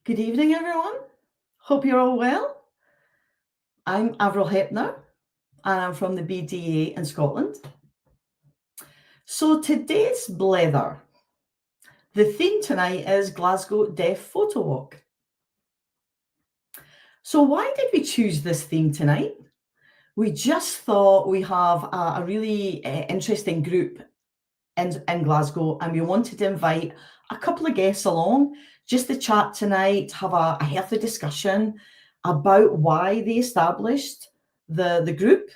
Good evening, everyone. Hope you're all well. I'm Avril and I'm from the BDA in Scotland. So today's Blether. The theme tonight is Glasgow Deaf Photo Walk. So why did we choose this theme tonight? We just thought we have a really interesting group in Glasgow, and we wanted to invite a couple of guests along just to chat tonight, have a healthy discussion about why they established the group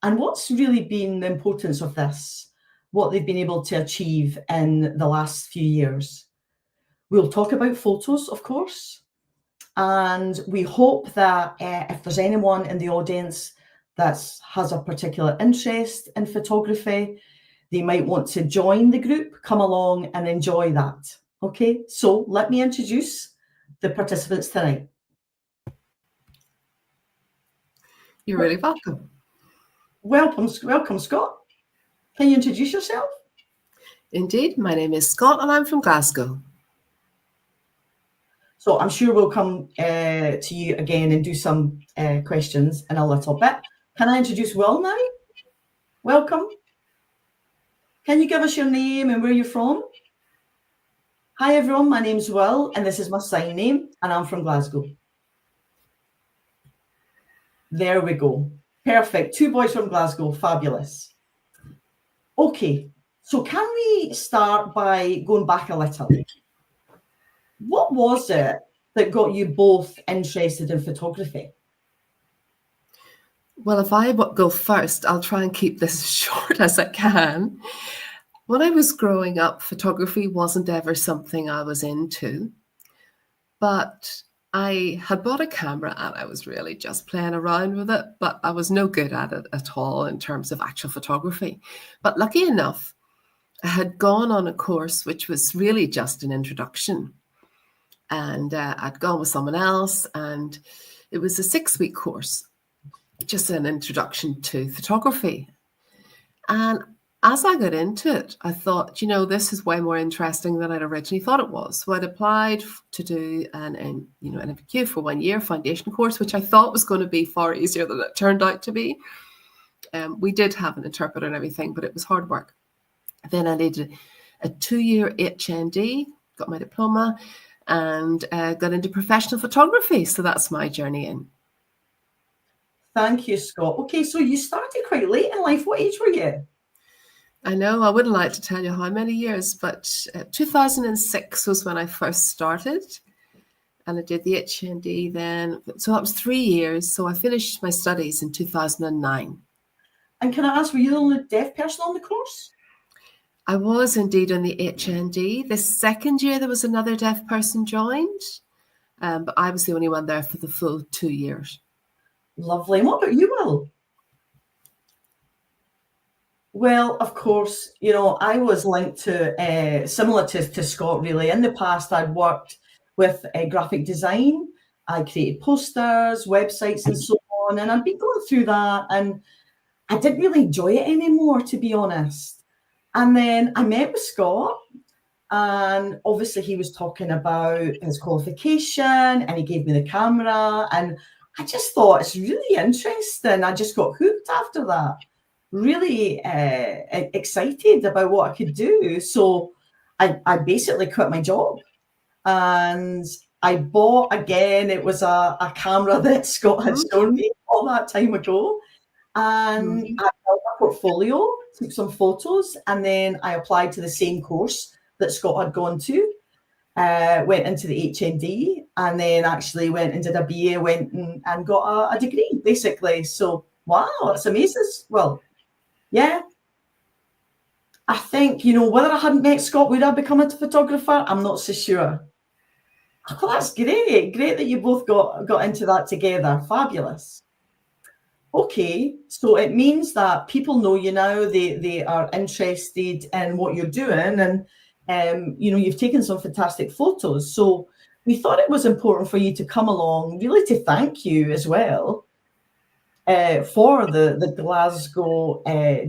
and what's really been the importance of this, what they've been able to achieve in the last few years. We'll talk about photos, of course, and we hope that if there's anyone in the audience that has a particular interest in photography, they might want to join the group, come along and enjoy that. Okay, so let me introduce the participants tonight. You're really welcome. Welcome, Scott. Can you introduce yourself? Indeed, my name is Scott and I'm from Glasgow. So I'm sure we'll come to you again and do some questions in a little bit. Can I introduce Will now? Welcome. Can you give us your name and where you're from? Hi everyone, my name's Will and this is my sign name and I'm from Glasgow. There we go. Perfect. Two boys from Glasgow. Fabulous. Okay, so can we start by going back a little? What was it that got you both interested in photography? Well, if I go first, I'll try and keep this as short as I can. When I was growing up, photography wasn't ever something I was into, but I had bought a camera and I was really just playing around with it, but I was no good at it at all in terms of actual photography. But lucky enough, I had gone on a course which was really just an introduction. And I'd gone with someone else and it was a 6-week course, just an introduction to photography. And as I got into it, I thought, this is way more interesting than I'd originally thought it was. So I'd applied to do an NVQ for 1 year foundation course, which I thought was going to be far easier than it turned out to be. We did have an interpreter and everything, but it was hard work. Then I did a 2-year HND, got my diploma, and got into professional photography. So that's my journey in. Thank you, Scott. Okay, so you started quite late in life. What age were you? I know, I wouldn't like to tell you how many years, but 2006 was when I first started. And I did the HND then. So that was 3 years. So I finished my studies in 2009. And can I ask, were you the only deaf person on the course? I was indeed on the HND. The second year, there was another deaf person joined, but I was the only one there for the full 2 years. Lovely. And what about you, Will? Well, of course, I was linked to, similar to Scott, really. In the past, I'd worked with graphic design. I created posters, websites, and so on. And I'd been going through that, and I didn't really enjoy it anymore, to be honest. And then I met with Scott, and obviously he was talking about his qualification, and he gave me the camera, and I just thought it's really interesting. I just got hooked after that. Really excited about what I could do. So I basically quit my job and I bought, again, it was a camera that Scott had shown me all that time ago. And I built a portfolio, took some photos, and then I applied to the same course that Scott had gone to. Went into the HND and then actually went and did a BA, went and got a degree, basically. So, wow, that's amazing. Well, yeah. I think, whether I hadn't met Scott, would I become a photographer? I'm not so sure. Oh, that's great. Great that you both got into that together. Fabulous. Okay, so it means that people know you now. They are interested in what you're doing, and you've taken some fantastic photos. So we thought it was important for you to come along, really to thank you as well for the Glasgow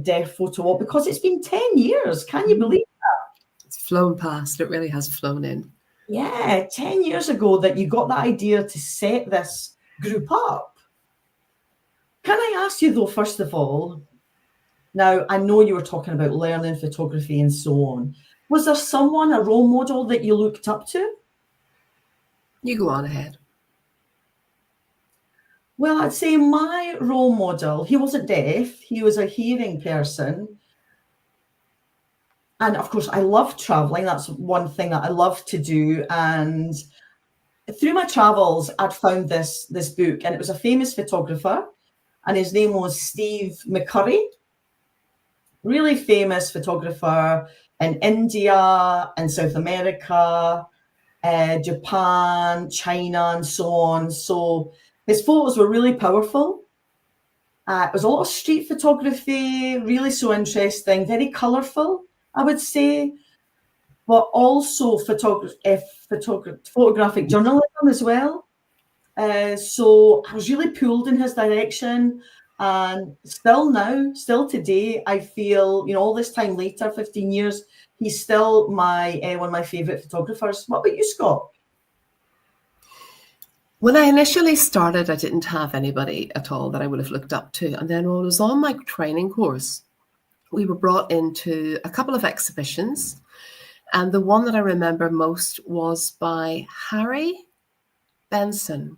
Deaf Photo Walk, because it's been 10 years. Can you believe that? It's flown past. It really has flown in. Yeah, 10 years ago that you got that idea to set this group up. Can I ask you though, first of all, now I know you were talking about learning photography and so on. Was there someone, a role model that you looked up to? You go on ahead. Well, I'd say my role model, he wasn't deaf, he was a hearing person. And of course, I love traveling. That's one thing that I love to do. And through my travels, I'd found this book, and it was a famous photographer, and his name was Steve McCurry, really famous photographer in India and South America, Japan, China, and so on. So his photos were really powerful. It was a lot of street photography, really so interesting, very colourful, I would say, but also photographic journalism as well. So I was really pulled in his direction. And still today, I feel, all this time later, 15 years, he's still my one of my favourite photographers. What about you, Scott? When I initially started, I didn't have anybody at all that I would have looked up to. And then when I was on my training course, we were brought into a couple of exhibitions. And the one that I remember most was by Harry Benson,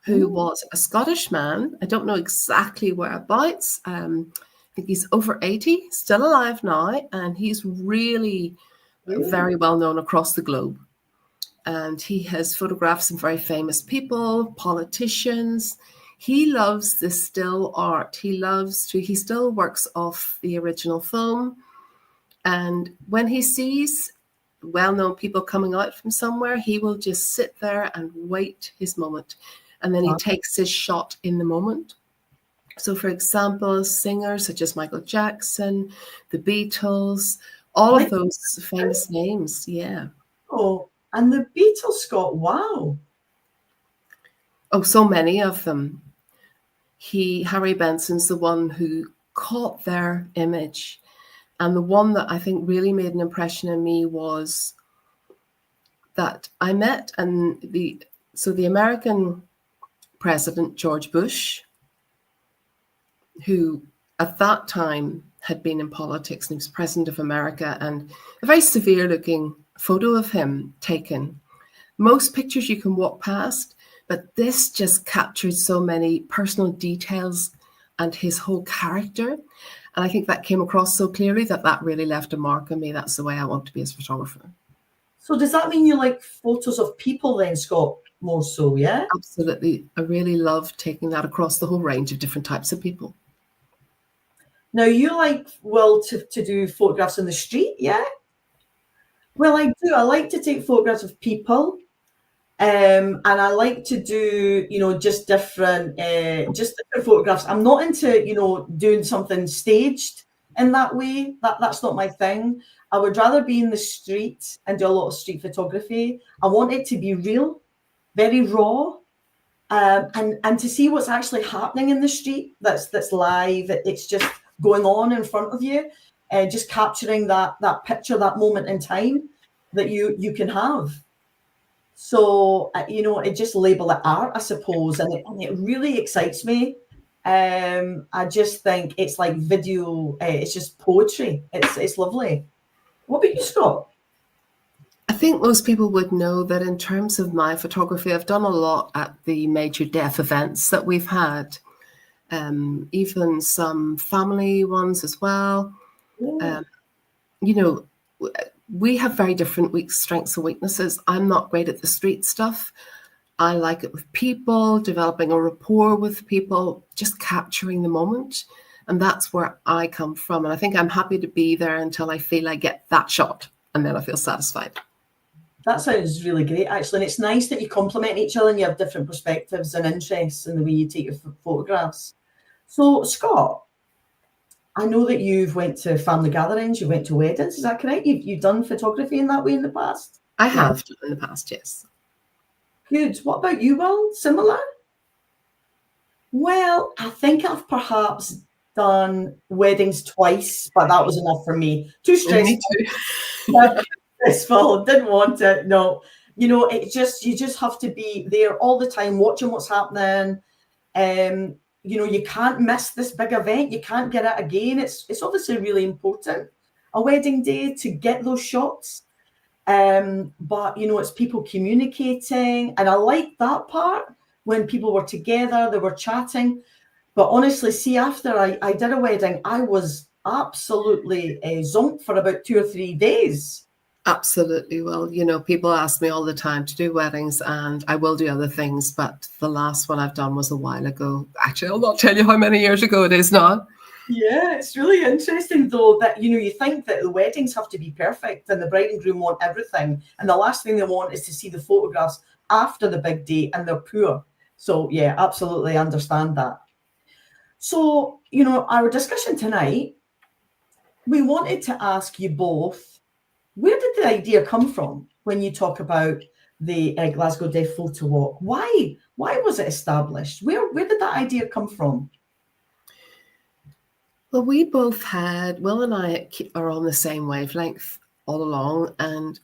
who was a Scottish man. I don't know exactly whereabouts. I think he's over 80, still alive now. And he's really very well known across the globe. And he has photographed some very famous people, politicians. He loves the still art. He still works off the original film. And when he sees well-known people coming out from somewhere, he will just sit there and wait his moment. And then he takes his shot in the moment. So, for example, singers such as Michael Jackson, the Beatles, all of those famous names. Yeah. Oh, and the Beatles, Scott, wow. Oh, so many of them. Harry Benson's the one who caught their image. And the one that I think really made an impression on me was that I met the American President George Bush, who at that time had been in politics, and he was president of America, and a very severe looking photo of him taken. Most pictures you can walk past, but this just captured so many personal details and his whole character. And I think that came across so clearly that really left a mark on me. That's the way I want to be as a photographer. So does that mean you like photos of people then, Scott, more so, yeah? Absolutely. I really love taking that across the whole range of different types of people. Now, you like, well, to do photographs on the street, yeah? Well, I do. I like to take photographs of people. And I like to do, just different photographs. I'm not into, doing something staged in that way. That's not my thing. I would rather be in the street and do a lot of street photography. I want it to be real, very raw, and to see what's actually happening in the street. That's live. It's just going on in front of you, just capturing that picture, that moment in time that you can have. So, it just label it art, I suppose, and it really excites me. I just think it's like video, it's just poetry. It's lovely. What about you, Scott? I think most people would know that in terms of my photography, I've done a lot at the major deaf events that we've had, even some family ones as well. We have very different strengths and weaknesses. I'm not great at the street stuff. I like it with people, developing a rapport with people, just capturing the moment. And that's where I come from. And I think I'm happy to be there until I feel I get that shot. And then I feel satisfied. That sounds really great, actually. And it's nice that you complement each other and you have different perspectives and interests in the way you take your photographs. So, Scott, I know that you've went to family gatherings, you went to weddings. Is that correct? You've done photography in that way in the past? I have done in the past, yes. Good. What about you, Will? Similar? Well, I think I've perhaps done weddings twice, but that was enough for me. Too stressful. Me too. stressful. Didn't want it. No, it you just have to be there all the time, watching what's happening. You can't miss this big event. You can't get it again. It's obviously really important, a wedding day, to get those shots. But it's people communicating, and I like that part when people were together, they were chatting. But honestly, see, after I did a wedding, I was absolutely zonked for about 2 or 3 days. Absolutely. Well, people ask me all the time to do weddings, and I will do other things, but the last one I've done was a while ago. Actually, I'll not tell you how many years ago it is now. Yeah, it's really interesting though that you think that the weddings have to be perfect and the bride and groom want everything, and the last thing they want is to see the photographs after the big day, and they're poor. So yeah, absolutely understand that. So our discussion tonight, we wanted to ask you both, where did the idea come from when you talk about the Glasgow Deaf Photo Walk? Why was it established? Where did that idea come from? Well, Will and I are on the same wavelength all along. And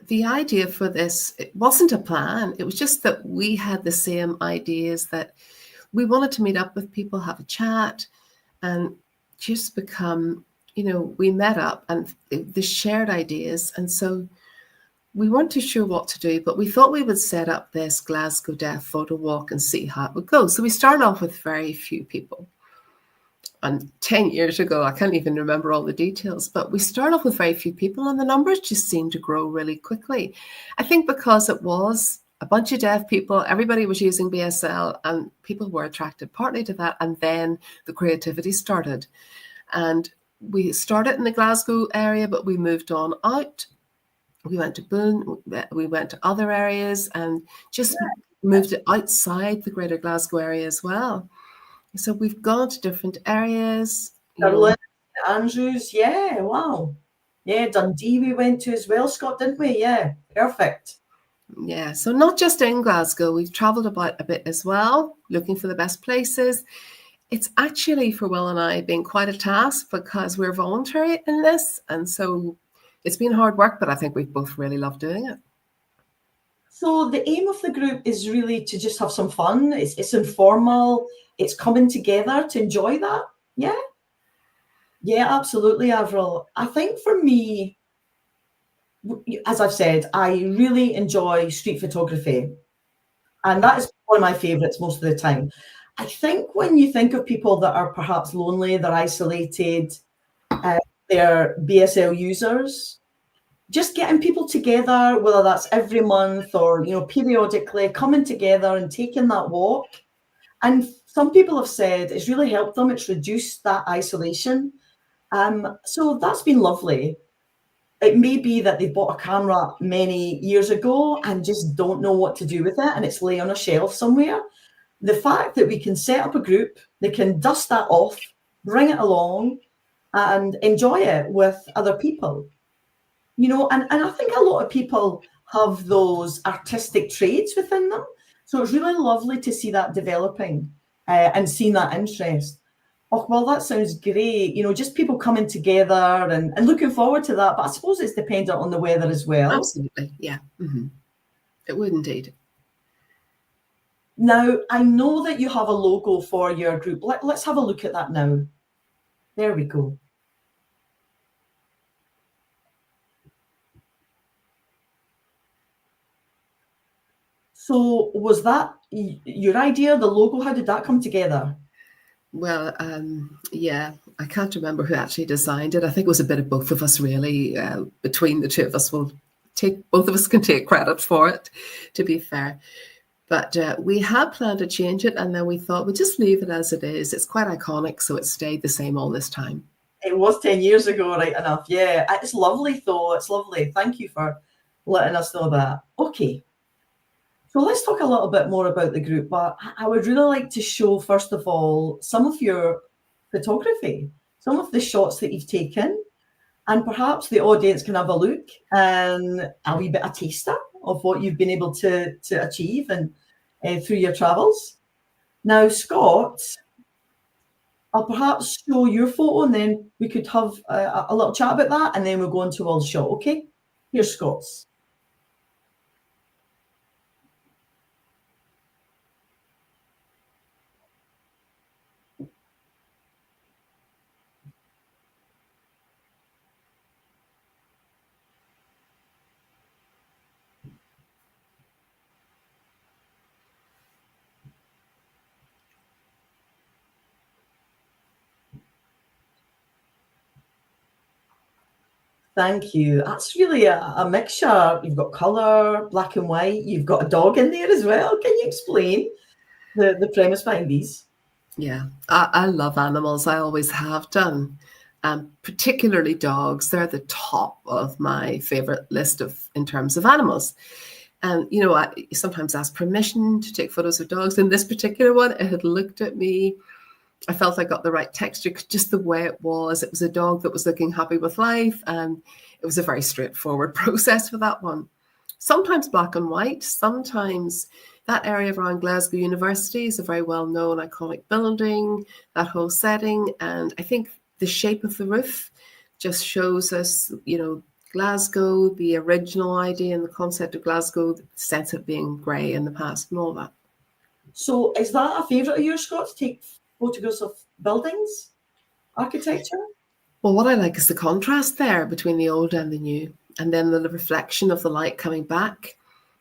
the idea for this, it wasn't a plan. It was just that we had the same ideas, that we wanted to meet up with people, have a chat, and just become, we met up and the shared ideas. And so we weren't too sure what to do, but we thought we would set up this Glasgow Deaf Photo Walk and see how it would go. So we started off with very few people. And 10 years ago, I can't even remember all the details, but we started off with very few people and the numbers just seemed to grow really quickly. I think because it was a bunch of deaf people, everybody was using BSL, and people were attracted partly to that. And then the creativity started. And we started in the Glasgow area, but we moved on out. We went to Boone, we went to other areas, and just moved it outside the Greater Glasgow area as well. So we've gone to different areas. Berlin, Andrews, yeah, wow. Yeah, Dundee we went to as well, Scott, didn't we? Yeah, perfect. Yeah, so not just in Glasgow, we've travelled about a bit as well, looking for the best places. It's actually, for Will and I, been quite a task because we're voluntary in this. And so it's been hard work, but I think we've both really loved doing it. So the aim of the group is really to just have some fun. It's informal. It's coming together to enjoy that. Yeah. Yeah, absolutely, Avril. I think for me, as I've said, I really enjoy street photography. And that is one of my favourites most of the time. I think when you think of people that are perhaps lonely, they're isolated, they're BSL users, just getting people together, whether that's every month or periodically, coming together and taking that walk. And some people have said it's really helped them. It's reduced that isolation. So that's been lovely. It may be that they bought a camera many years ago and just don't know what to do with it, and it's laying on a shelf somewhere. The fact that we can set up a group, they can dust that off, bring it along, and enjoy it with other people. And I think a lot of people have those artistic traits within them. So it's really lovely to see that developing and seeing that interest. Oh, well, that sounds great. Just people coming together and looking forward to that. But I suppose it's dependent on the weather as well. Absolutely, yeah. Mm-hmm. It would indeed. Now, I know that you have a logo for your group. Let's have a look at that now. There we go. So was that your idea, the logo? How did that come together? Well, yeah, I can't remember who actually designed it. I think it was a bit of both of us, really. Between the two of us, both of us can take credit for it, to be fair. But we had planned to change it, and then we thought we'd just leave it as it is. It's quite iconic, so it stayed the same all this time. It was 10 years ago, right enough. Yeah, it's lovely, though. It's lovely. Thank you for letting us know that. Okay. So let's talk a little bit more about the group, but I would really like to show, first of all, some of your photography, some of the shots that you've taken, and perhaps the audience can have a look and a wee bit of taster of what you've been able to achieve and through your travels. Now, Scott, I'll perhaps show your photo and then we could have a little chat about that, and then we'll go into all the shot, okay? Here's Scott's. Thank you. That's really a mixture. You've got colour, black and white. You've got a dog in there as well. Can you explain the premise behind these? Yeah, I love animals. I always have done. Particularly dogs. They're the top of my favorite list of in terms of animals. And I sometimes ask permission to take photos of dogs. In this particular one, it had looked at me. I felt I got the right texture, just the way it was. It was a dog that was looking happy with life, and it was a very straightforward process for that one. Sometimes black and white, sometimes that area around Glasgow University is a very well-known iconic building, that whole setting. And I think the shape of the roof just shows us, Glasgow, the original idea and the concept of Glasgow, the sense of being grey in the past and all that. So is that a favourite of yours, Scott, to take photographs of buildings, architecture? Well, what I like is the contrast there between the old and the new, and then the reflection of the light coming back,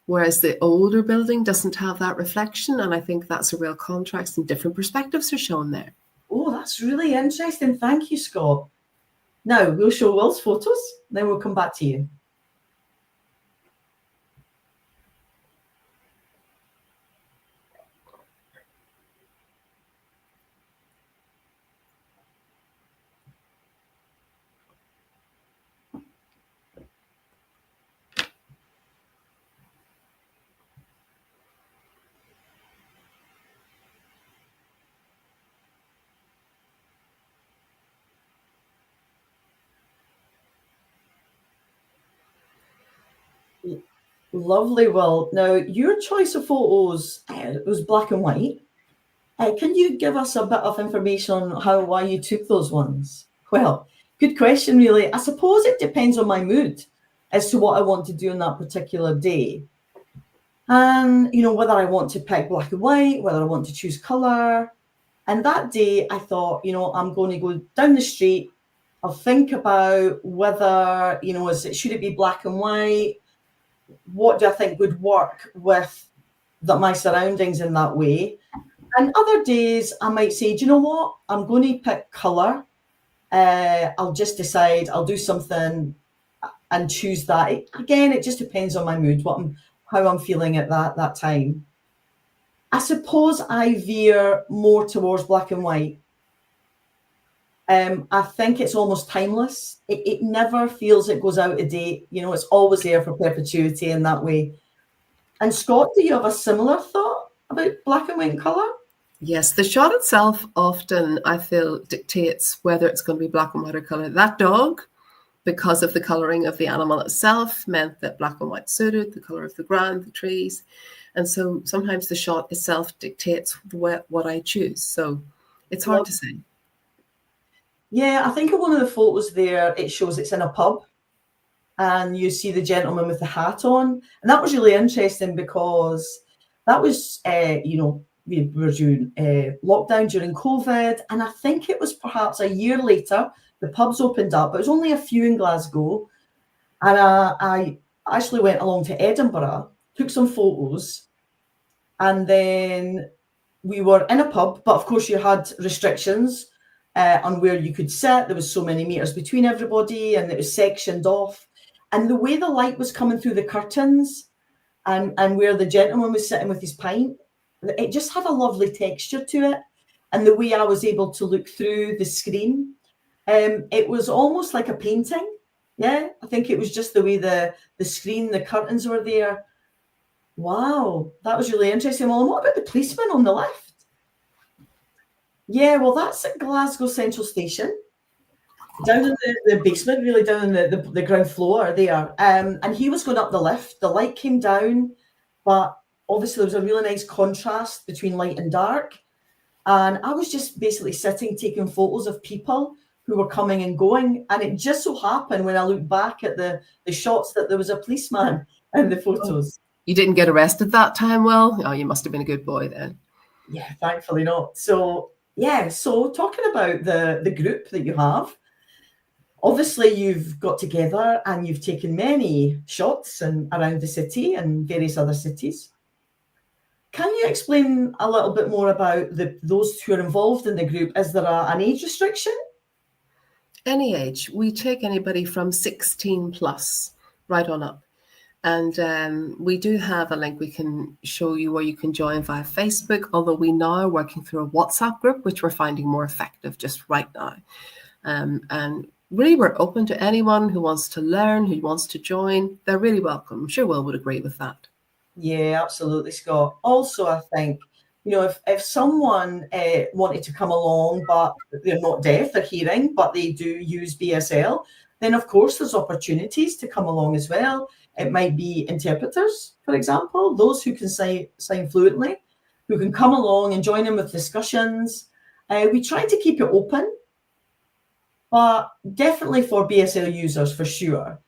whereas the older building doesn't have that reflection. And I think that's a real contrast, and different perspectives are shown there. Oh, that's really interesting. Thank you, Scott. Now we'll show Will's photos, then we'll come back to you. Lovely, Will. Now, your choice of photos was black and white. Can you give us a bit of information on why you took those ones? Well, good question, really. I suppose it depends on my mood as to what I want to do on that particular day. And, whether I want to pick black and white, whether I want to choose colour. And that day I thought, I'm going to go down the street. I'll think about whether, should it be black and white? What do I think would work with my surroundings in that way? And other days I might say, do you know what? I'm going to pick colour. I'll just decide, I'll do something and choose that. Again, it just depends on my mood, how I'm feeling at that time. I suppose I veer more towards black and white. I think it's almost timeless. It never feels it goes out of date. It's always there for perpetuity in that way. And Scott, do you have a similar thought about black and white colour? Yes, the shot itself often, I feel, dictates whether it's going to be black and white or colour. That dog, because of the colouring of the animal itself, meant that black and white suited, the colour of the ground, the trees. And so sometimes the shot itself dictates what I choose. So it's hard to say. Yeah, I think in one of the photos there, it shows it's in a pub and you see the gentleman with the hat on. And that was really interesting because that was, we were doing lockdown during COVID. And I think it was perhaps a year later, the pubs opened up. It was only a few in Glasgow. And I actually went along to Edinburgh, took some photos, and then we were in a pub. But of course, you had restrictions on where you could sit. There was so many meters between everybody and it was sectioned off. And the way the light was coming through the curtains and where the gentleman was sitting with his pint, it just had a lovely texture to it. And the way I was able to look through the screen, it was almost like a painting. Yeah, I think it was just the way the screen, the curtains were there. Wow, that was really interesting. Well, and what about the policeman on the left? Yeah, well, that's at Glasgow Central Station, down in the basement, really down in the ground floor there. And he was going up the lift. The light came down, but obviously there was a really nice contrast between light and dark. And I was just basically sitting, taking photos of people who who were coming and going. And it just so happened when I look back at the shots that there was a policeman in the photos. You didn't get arrested that time, Will? Oh, you must have been a good boy then. Yeah, thankfully not. So yeah, so talking about the group that you have, obviously you've got together and you've taken many shots around the city and various other cities. Can you explain a little bit more about those who are involved in the group? Is there an age restriction? Any age. We take anybody from 16 plus right on up. And we do have a link we can show you where you can join via Facebook, although we now are working through a WhatsApp group, which we're finding more effective just right now. And really, we're open to anyone who wants to learn, who wants to join. They're really welcome. I'm sure Will would agree with that. Yeah, absolutely, Scott. Also, I think, if someone wanted to come along, but they're not deaf, they're hearing, but they do use BSL, then of course there's opportunities to come along as well. It might be interpreters, for example, those who can sign fluently, who can come along and join in with discussions. We try to keep it open, but definitely for BSL users, for sure.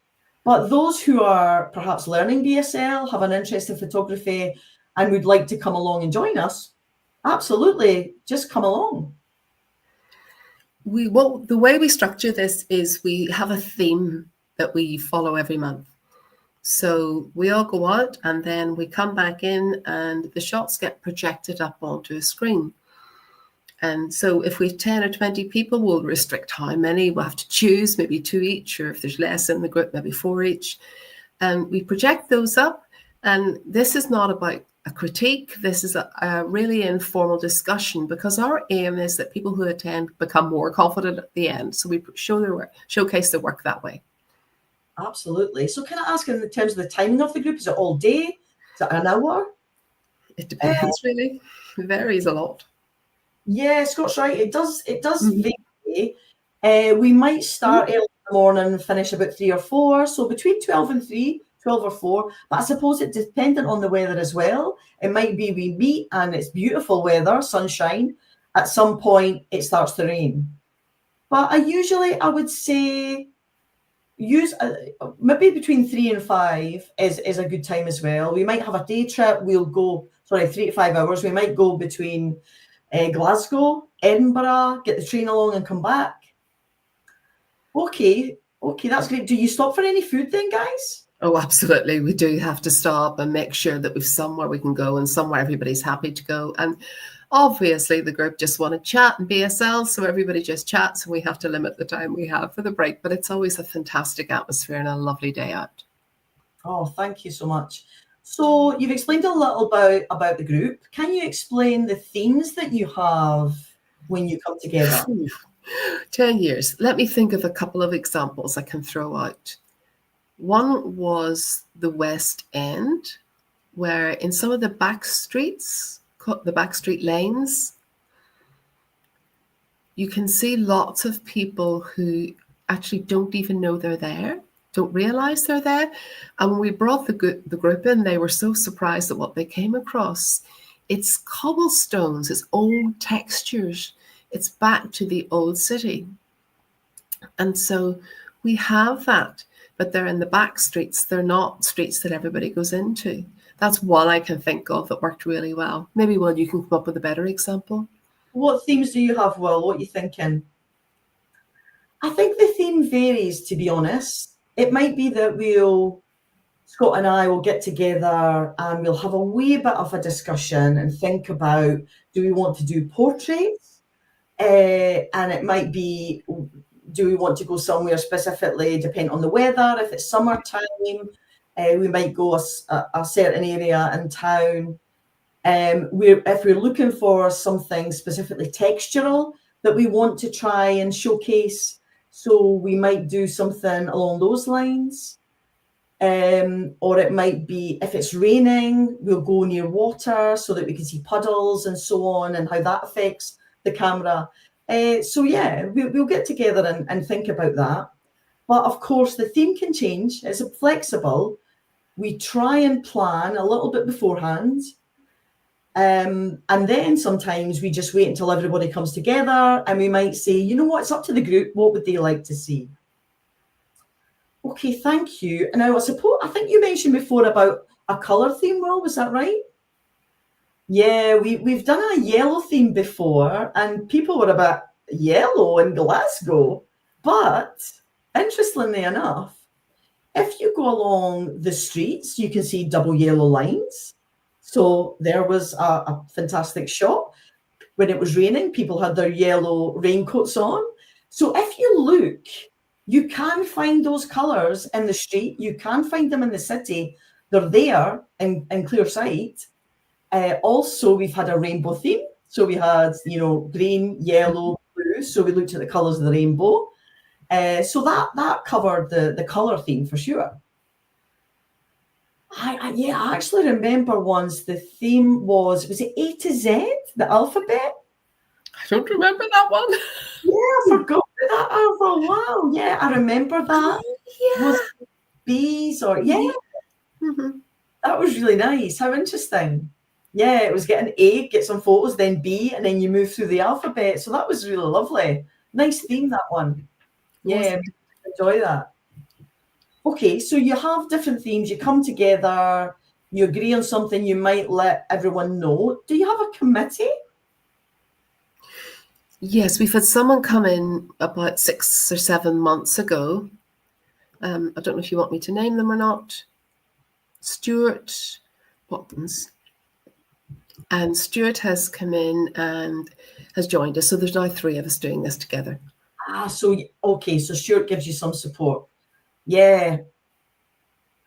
But those who are perhaps learning BSL, have an interest in photography, and would like to come along and join us, absolutely, just come along. The way we structure this is we have a theme that we follow every month. So we all go out and then we come back in and the shots get projected up onto a screen. And so if we have 10 or 20 people, we'll restrict how many. We'll have to choose maybe 2 each, or if there's less in the group, maybe 4 each. And we project those up. And this is not about a critique. This is a really informal discussion, because our aim is that people who attend become more confident at the end. So we showcase their work that way. Absolutely. So can I ask, in terms of the timing of the group, is it all day? Is it an hour? It depends, really. It varies a lot. Yeah, Scott's right. It does vary. We might start early in the morning and finish about 3 or 4. So between 12 and 3, 12 or 4. But I suppose it's dependent on the weather as well. It might be we meet and it's beautiful weather, sunshine. At some point, it starts to rain. But I would say maybe between 3 and 5 is a good time as well. We might have a day trip. We'll go, 3 to 5 hours. We might go between Glasgow, Edinburgh, get the train along and come back. Okay, that's great. Do you stop for any food then, guys? Oh, absolutely. We do have to stop and make sure that we've somewhere we can go and somewhere everybody's happy to go. And obviously the group just want to chat and BSL, so everybody just chats, and we have to limit the time we have for the break. But it's always a fantastic atmosphere and a lovely day out. Oh, thank you so much. So you've explained a little about the group. Can you explain the themes that you have when you come together? 10 years. Let me think of a couple of examples I can throw out. One was the West End, where in some of the back streets, the back street lanes, you can see lots of people who actually don't even know they're there, don't realize they're there. And when we brought the group in, they were so surprised at what they came across. It's cobblestones, it's old textures, it's back to the old city. And so we have that, but they're in the back streets. They're not streets that everybody goes into. That's one I can think of that worked really well. Maybe, Will, you can come up with a better example. What themes do you have, Will? What are you thinking? I think the theme varies, to be honest. It might be that Scott and I will get together and we'll have a wee bit of a discussion and think about, do we want to do portraits? And it might be, do we want to go somewhere specifically, depending on the weather? If it's summertime, we might go a certain area in town. If we're looking for something specifically textural that we want to try and showcase, so we might do something along those lines. Or it might be, if it's raining, we'll go near water so that we can see puddles and so on, and how that affects the camera. So yeah, we'll get together and think about that. But of course, the theme can change. It's flexible. We try and plan a little bit beforehand. And then sometimes we just wait until everybody comes together and we might say, you know what, it's up to the group. What would they like to see? Okay, thank you. And now I think you mentioned before about a colour theme, Will, was that right? Yeah, we've done a yellow theme before and people were a bit yellow in Glasgow. But interestingly enough, if you go along the streets, you can see double yellow lines. So there was a fantastic shot. When it was raining, people had their yellow raincoats on. So if you look, you can find those colours in the street. You can find them in the city. They're there in clear sight. Also, we've had a rainbow theme. So we had, green, yellow, blue. So we looked at the colours of the rainbow. So that covered the colour theme for sure. I actually remember once the theme was it A to Z, the alphabet? I don't remember that one. Yeah, I forgot that, Avril. Wow, yeah, I remember that. Yeah. Was it bees or Mm-hmm. that was really nice. How interesting. Yeah, it was getting A, get some photos, then B, and then you move through the alphabet. So that was really lovely. Nice theme, that one. Yeah, enjoy that. Okay, so you have different themes, you come together, you agree on something, you might let everyone know. Do you have a committee? Yes, we've had someone come in about 6 or 7 months ago. I don't know if you want me to name them or not. Stuart Watkins. And Stuart has come in and has joined us. So there's now 3 of us doing this together. So Stuart gives you some support. Yeah.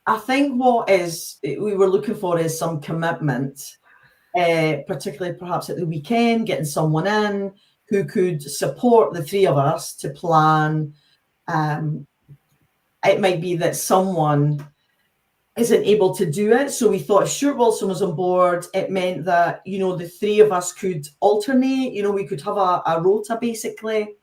I think what we were looking for is some commitment, particularly perhaps at the weekend, getting someone in who could support the 3 of us to plan. It might be that someone isn't able to do it. So we thought if Stuart Wilson was on board, it meant that, the 3 of us could alternate, we could have a rota basically.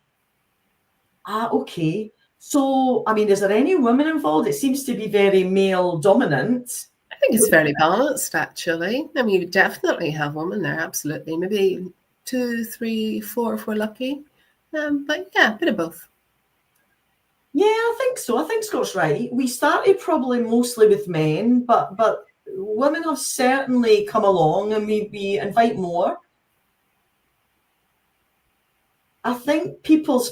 Okay. So, is there any women involved? It seems to be very male dominant. I think it's fairly balanced, actually. You definitely have women there, absolutely. Maybe 2, 3, 4 if we're lucky. But yeah, a bit of both. Yeah, I think so. I think Scott's right. We started probably mostly with men, but women have certainly come along and we invite more. I think people's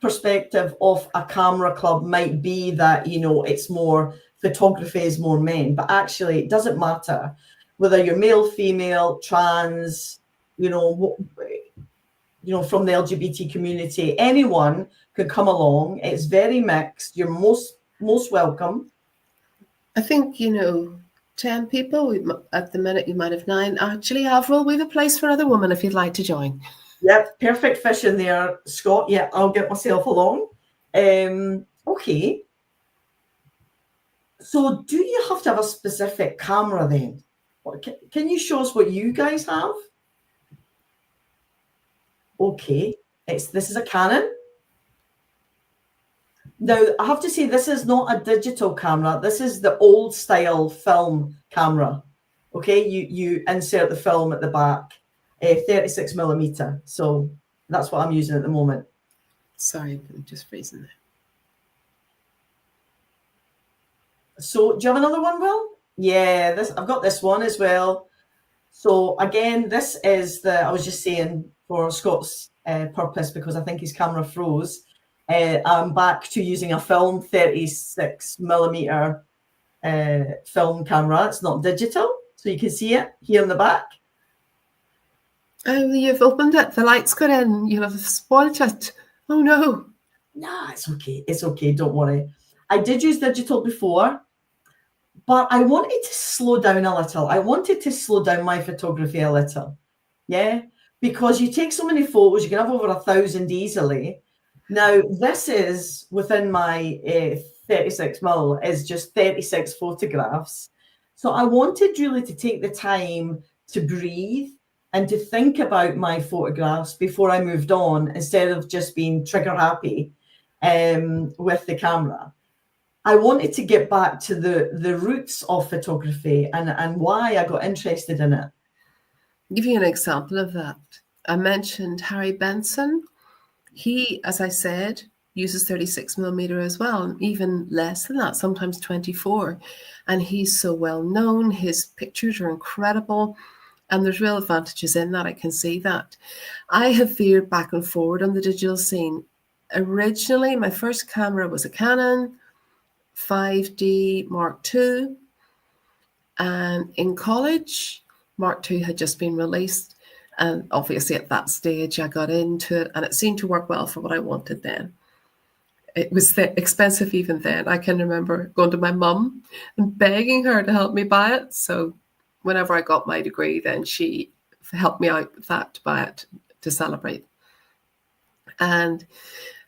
perspective of a camera club might be that, it's more photography is more men, but actually it doesn't matter whether you're male, female, trans, from the LGBT community, anyone can come along. It's very mixed. You're most welcome. I think, 10 people. At the minute, you might have 9. Actually, Avril, we have a place for another woman if you'd like to join. Yep, perfect fish in there, Scott. Yeah, I'll get myself along. Okay. So do you have to have a specific camera then? Can you show us what you guys have? Okay, this is a Canon. Now, I have to say, this is not a digital camera. This is the old style film camera. Okay, you insert the film at the back, 36mm. So that's what I'm using at the moment. Sorry, I'm just freezing there. So do you have another one, Will? Yeah, I've got this one as well. So again, this is I was just saying for Scott's purpose, because I think his camera froze. I'm back to using a film 36mm film camera. It's not digital, so you can see it here in the back. Oh, you've opened it. The light's got in. You'll have spoiled it. Oh no. Nah, it's okay. It's okay. Don't worry. I did use digital before, but I wanted to slow down a little. I wanted to slow down my photography a little. Yeah, because you take so many photos, you can have over 1,000 easily. Now, this is within my 36mm, is just 36 photographs. So I wanted really to take the time to breathe and to think about my photographs before I moved on, instead of just being trigger happy with the camera. I wanted to get back to the roots of photography and why I got interested in it. give you an example of that. I mentioned Harry Benson. He, as I said, uses 36mm as well, even less than that, sometimes 24. And he's so well known. His pictures are incredible. And there's real advantages in that. I can see that. I have veered back and forward on the digital scene. Originally, my first camera was a Canon 5D Mark II. And in college, Mark II had just been released. And obviously at that stage, I got into it and it seemed to work well for what I wanted then. It was expensive even then. I can remember going to my mum and begging her to help me buy it. So whenever I got my degree, then she helped me out with that to buy it to celebrate. And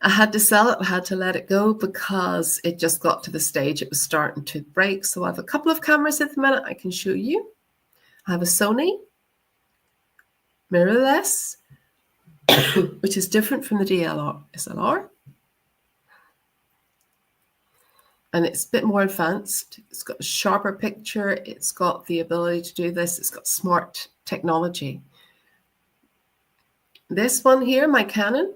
I had to sell it. I had to let it go because it just got to the stage it was starting to break. So I have a couple of cameras at the minute I can show you. I have a Sony mirrorless, which is different from the DSLR. And it's a bit more advanced. It's got a sharper picture. It's got the ability to do this. It's got smart technology. This one here, my Canon,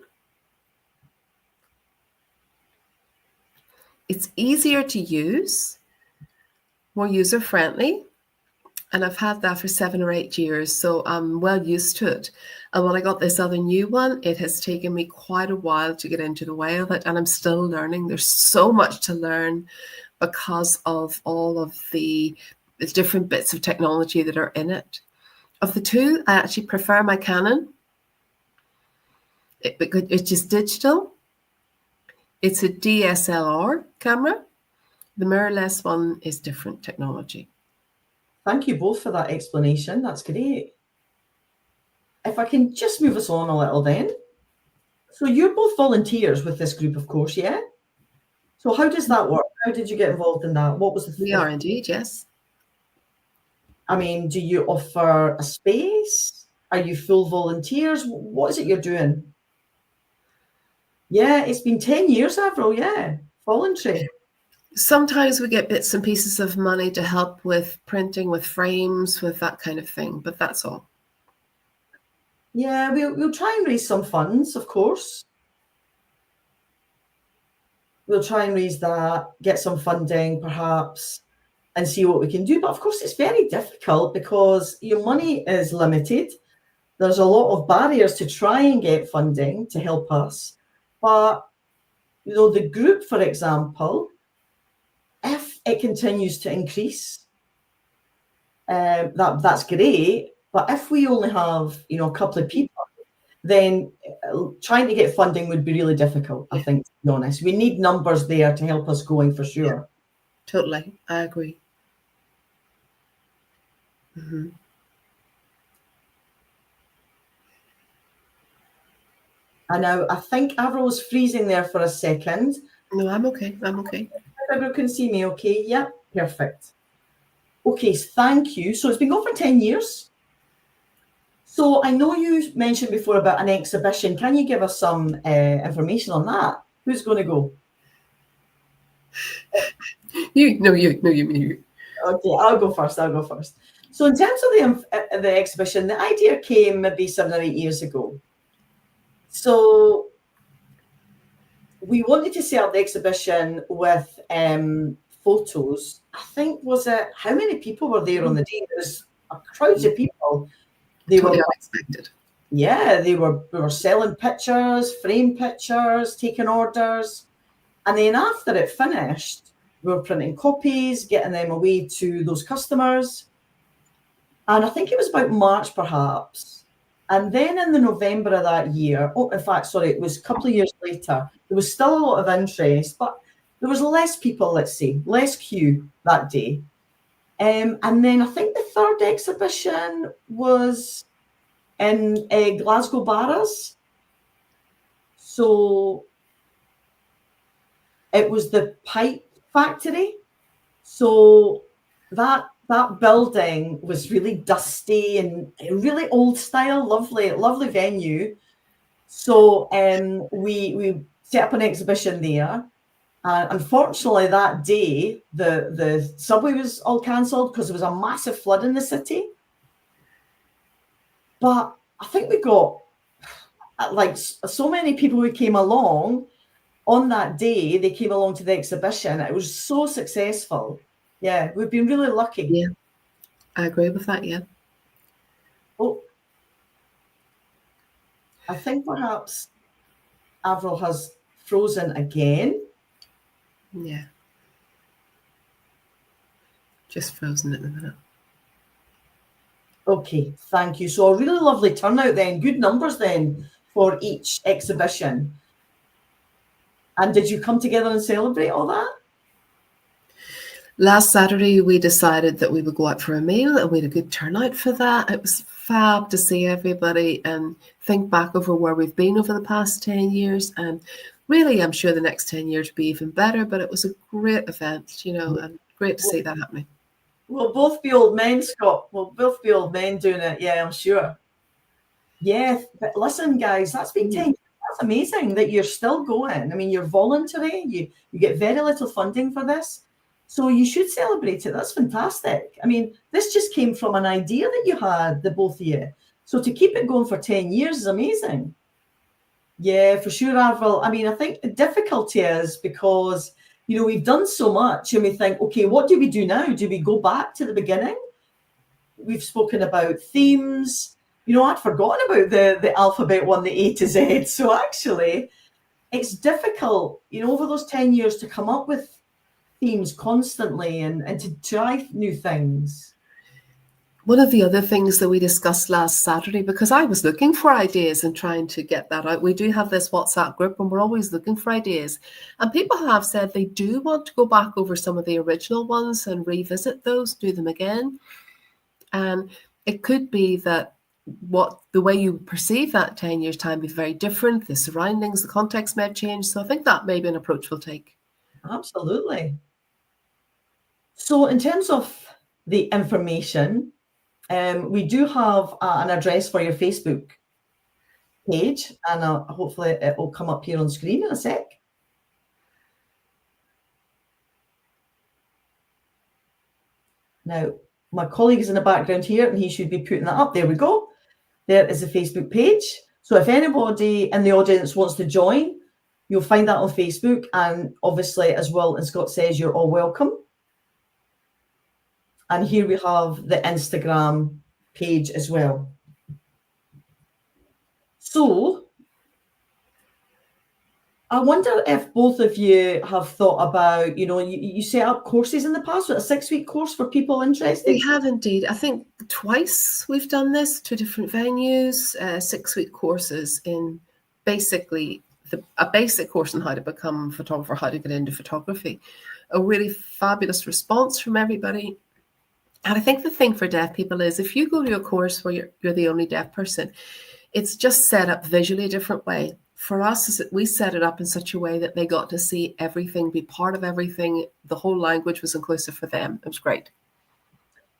it's easier to use, more user-friendly. And I've had that for 7 or 8 years, so I'm well used to it. And when I got this other new one, it has taken me quite a while to get into the way of it, and I'm still learning. There's so much to learn because of all of the different bits of technology that are in it. Of the two, I actually prefer my Canon. It's just digital. It's a DSLR camera. The mirrorless one is different technology. Thank you both for that explanation. That's great. If I can just move us on a little then. So you're both volunteers with this group, of course, yeah? So how does that work? How did you get involved in that? What was the... We are indeed, yes. I mean, do you offer a space? Are you full volunteers? What is it you're doing? Yeah, it's been 10 years, Avril, yeah. Voluntary. Sometimes we get bits and pieces of money to help with printing, with frames, with that kind of thing, but that's all. Yeah, we'll try and raise some funds, of course. We'll try and raise that, get some funding perhaps, and see what we can do. But of course, it's very difficult because your money is limited. There's a lot of barriers to try and get funding to help us. But, you know, the group, for example, if it continues to increase, that's great. But if we only have, you know, a couple of people, then trying to get funding would be really difficult, I think, to be honest. We need numbers there to help us going for sure. Yeah, totally. I agree. And now I think Avril was freezing there for a second. No, I'm okay. I'm okay. Everyone can see me okay? Yep, perfect. Okay, thank you. So it's been going for 10 years. So I know you mentioned before about an exhibition. Can you give us some information on that? Who's going to go? You. Okay, I'll go first. So in terms of the exhibition, the idea came maybe 7 or 8 years ago. So we wanted to set up the exhibition with photos. I think, how many people were there on the day? There was a crowd of people. They totally were unexpected. Yeah, we were selling pictures, frame pictures, taking orders. And then after it finished, we were printing copies, getting them away to those customers. And I think it was about March, perhaps. And then in the November of that year, it was a couple of years later, there was still a lot of interest, but there was less people, let's say, less queue that day. And then I think the third exhibition was in Glasgow Barras. So it was the pipe factory. So that building was really dusty and really old style, lovely venue. So we set up an exhibition there. Unfortunately, that day, the subway was all cancelled because there was a massive flood in the city. But I think we got like so many people who came along on that day. They came along to the exhibition. It was so successful. Yeah, we've been really lucky. Yeah, I agree with that. Yeah. Oh, I think perhaps Avril has frozen again. Yeah. Just frozen at the minute. Okay, thank you. So a really lovely turnout then. Good numbers then for each exhibition. And did you come together and celebrate all that? Last Saturday, we decided that we would go out for a meal, and we had a good turnout for that. It was fab to see everybody and think back over where we've been over the past 10 years. And really, I'm sure the next 10 years will be even better, but it was a great event, and great to see that happening. We'll both be old men, Scott. We'll both be old men doing it. Yeah, I'm sure. Yeah, but listen, guys, that's been 10 years. That's amazing that you're still going. I mean, you're voluntary. You get very little funding for this. So you should celebrate it. That's fantastic. I mean, this just came from an idea that you had, the both of you. So to keep it going for 10 years is amazing. Yeah, for sure, Avril. I mean, I think the difficulty is because, we've done so much and we think, okay, what do we do now? Do we go back to the beginning? We've spoken about themes. I'd forgotten about the alphabet one, the A to Z. So actually, it's difficult, over those 10 years to come up with themes constantly and to try new things. One of the other things that we discussed last Saturday, because I was looking for ideas and trying to get that out, we do have this WhatsApp group and we're always looking for ideas. And people have said they do want to go back over some of the original ones and revisit those, do them again. And it could be that the way you perceive that 10 years' time is very different. The surroundings, the context may have changed. So I think that may be an approach we'll take. Absolutely. So in terms of the information, we do have an address for your Facebook page, and hopefully it will come up here on screen in a sec. Now, my colleague is in the background here, and he should be putting that up. There we go. There is the Facebook page. So if anybody in the audience wants to join, you'll find that on Facebook. And obviously, as Will and Scott says, you're all welcome. And here we have the Instagram page as well. So I wonder if both of you have thought about, you set up courses in the past, a 6-week course for people interested? We have indeed. I think twice we've done this, 2 different venues, 6-week courses in basically a basic course on how to become a photographer, how to get into photography. A really fabulous response from everybody. And I think the thing for deaf people is if you go to a course where you're the only deaf person, it's just set up visually a different way. For us, we set it up in such a way that they got to see everything, be part of everything. The whole language was inclusive for them. It was great.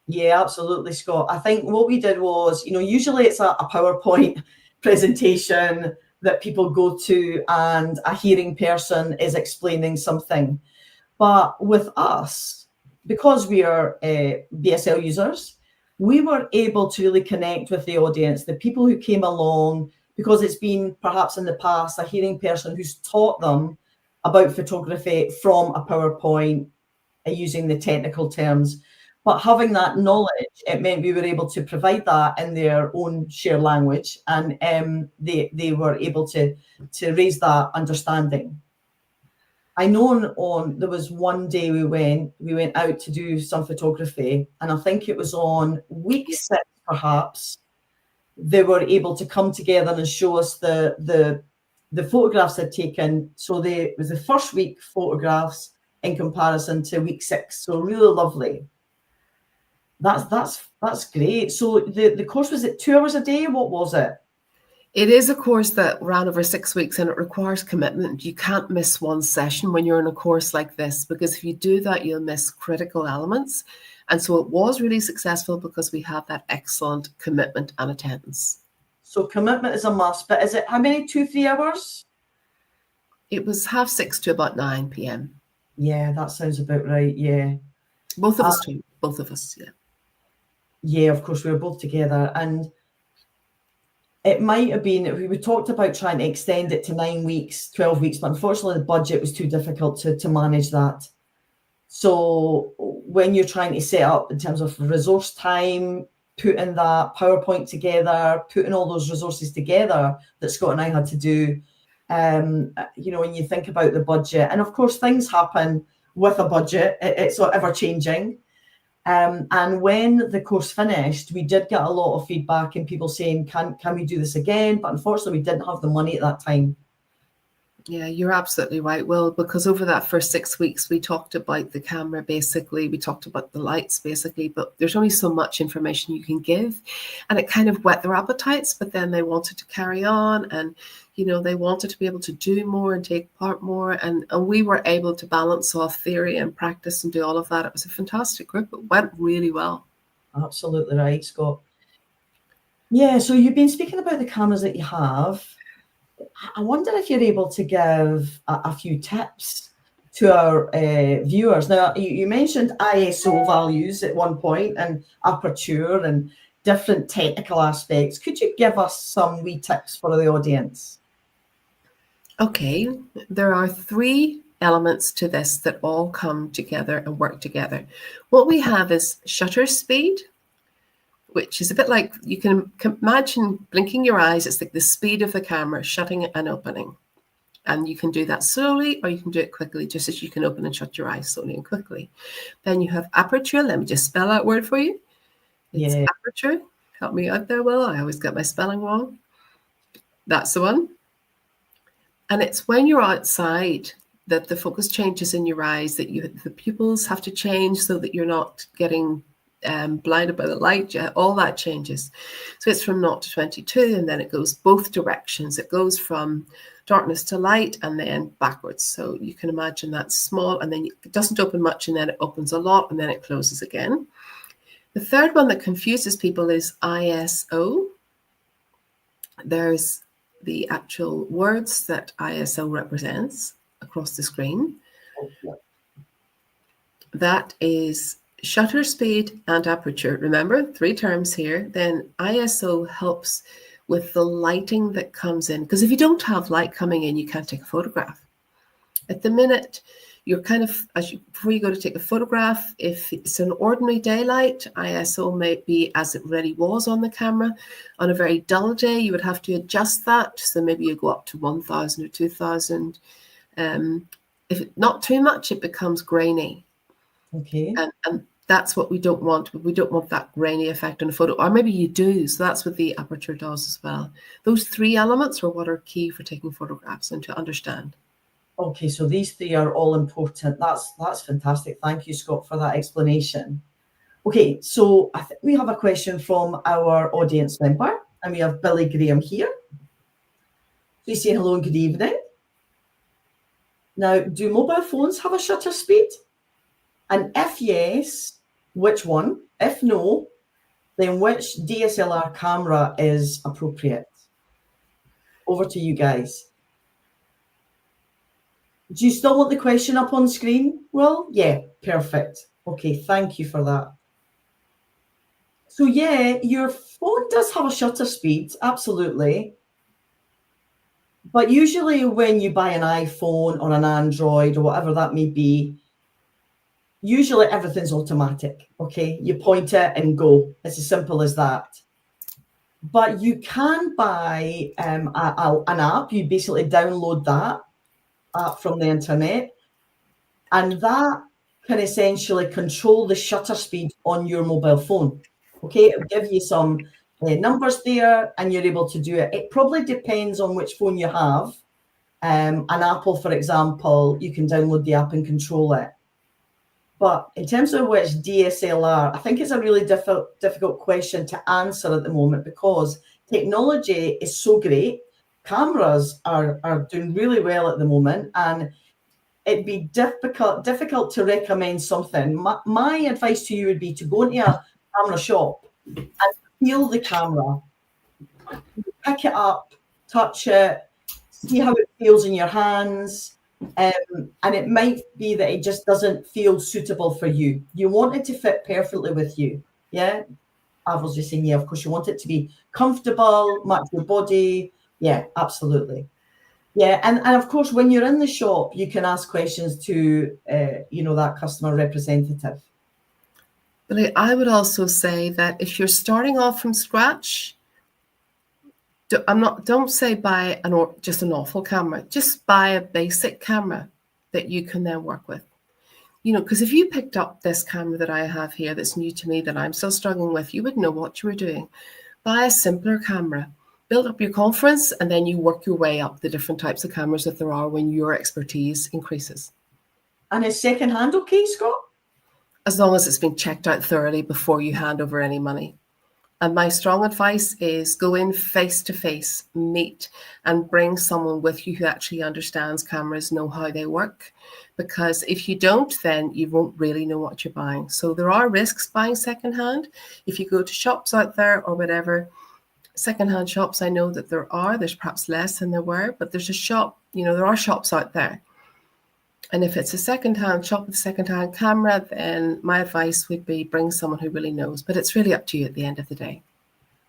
Yeah, absolutely, Scott. I think what we did was, usually it's a PowerPoint presentation that people go to and a hearing person is explaining something. But with us, because we are BSL users, we were able to really connect with the audience, the people who came along, because it's been perhaps in the past a hearing person who's taught them about photography from a PowerPoint using the technical terms. But having that knowledge, it meant we were able to provide that in their own shared language, and they were able to raise that understanding. I know there was one day we went out to do some photography, and I think it was on week 6 perhaps. They were able to come together and show us the photographs they'd taken. So it was the first week photographs in comparison to week 6. So really lovely. That's great. So the course, was it 2 hours a day? What was it? It is a course that ran over 6 weeks and it requires commitment. You can't miss one session when you're in a course like this, because if you do that, you'll miss critical elements. And so it was really successful because we had that excellent commitment and attendance. So commitment is a must, but is it how many, 2-3 hours? It was 6:30 to about 9 p.m. Yeah, that sounds about right. Yeah. Both of us too. Both of us, yeah. Yeah, of course, we were both together. And it might have been, we talked about trying to extend it to 9 weeks, 12 weeks, but unfortunately the budget was too difficult to manage that. So when you're trying to set up in terms of resource time, putting that PowerPoint together, putting all those resources together that Scott and I had to do, when you think about the budget, and of course things happen with a budget, it's ever changing. And when the course finished, we did get a lot of feedback and people saying, can we do this again? But unfortunately, we didn't have the money at that time. Yeah, you're absolutely right, Will, because over that first 6 weeks, we talked about the camera, basically. We talked about the lights, basically, but there's only so much information you can give. And it kind of whet their appetites, but then they wanted to carry on and, they wanted to be able to do more and take part more. And we were able to balance off theory and practice and do all of that. It was a fantastic group. It went really well. Absolutely right, Scott. Yeah, so you've been speaking about the cameras that you have. I wonder if you're able to give a few tips to our viewers. Now, you mentioned ISO values at one point and aperture and different technical aspects. Could you give us some wee tips for the audience? Okay, there are 3 elements to this that all come together and work together. What we have is shutter speed, which is a bit like, you can imagine blinking your eyes. It's like the speed of the camera shutting and opening. And you can do that slowly or you can do it quickly, just as you can open and shut your eyes slowly and quickly. Then you have aperture. Let me just spell that word for you. It's aperture. Help me out there, Will. I always get my spelling wrong. That's the one. And it's when you're outside that the focus changes in your eyes, that the pupils have to change so that you're not getting blinded by the light. Yeah, all that changes. So it's from 0 to 22, and then it goes both directions. It goes from darkness to light and then backwards. So you can imagine that's small, and then it doesn't open much, and then it opens a lot, and then it closes again. The third one that confuses people is ISO. There's the actual words that ISO represents across the screen. That is shutter speed and aperture. Remember, 3 terms here. Then ISO helps with the lighting that comes in, because if you don't have light coming in, you can't take a photograph. At the minute, you're kind of, before you go to take a photograph, if it's an ordinary daylight, ISO may be as it really was on the camera. On a very dull day, you would have to adjust that. So maybe you go up to 1000 or 2000. If not too much, it becomes grainy. Okay. And that's what we don't want. We don't want that grainy effect on a photo, or maybe you do. So that's what the aperture does as well. Those 3 elements are what are key for taking photographs and to understand. Okay, so these 3 are all important. That's fantastic. Thank you, Scott, for that explanation. Okay, so I think we have a question from our audience member, and we have Billy Graham here. Please say hello and good evening. Now, do mobile phones have a shutter speed? And if yes, which one? If no, then which DSLR camera is appropriate? Over to you guys. Do you still want the question up on screen? Well, yeah, perfect. Okay, thank you for that. So yeah, your phone does have a shutter speed, absolutely. But usually when you buy an iPhone or an Android or whatever that may be, usually everything's automatic, okay? You point it and go. It's as simple as that. But you can buy an app. You basically download that app from the internet, and that can essentially control the shutter speed on your mobile phone. Okay, it'll give you some numbers there, and you're able to do it. It probably depends on which phone you have. An Apple, for example, you can download the app and control it. But in terms of which DSLR, I think it's a really difficult question to answer at the moment, because technology is so great. Cameras are doing really well at the moment, and it'd be difficult to recommend something. My advice to you would be to go into a camera shop and feel the camera. Pick it up, touch it, see how it feels in your hands. And it might be that it just doesn't feel suitable for you. You want it to fit perfectly with you. Yeah. Avril's just saying, yeah, of course you want it to be comfortable, match your body. Yeah, absolutely. Yeah, and of course, when you're in the shop, you can ask questions to, that customer representative. But I would also say that if you're starting off from scratch, don't say buy just an awful camera. Just buy a basic camera that you can then work with. Because if you picked up this camera that I have here that's new to me that I'm still struggling with, you would know what you were doing. Buy a simpler camera, build up your confidence, and then you work your way up the different types of cameras that there are when your expertise increases. And is second-hand okay, Scott? As long as it's been checked out thoroughly before you hand over any money. And my strong advice is go in face-to-face, meet, and bring someone with you who actually understands cameras, know how they work. Because if you don't, then you won't really know what you're buying. So there are risks buying secondhand. If you go to shops out there or whatever, secondhand shops, I know that there's perhaps less than there were, but there's a shop, there are shops out there. And if it's a secondhand shop with a secondhand camera, then my advice would be bring someone who really knows. But it's really up to you at the end of the day.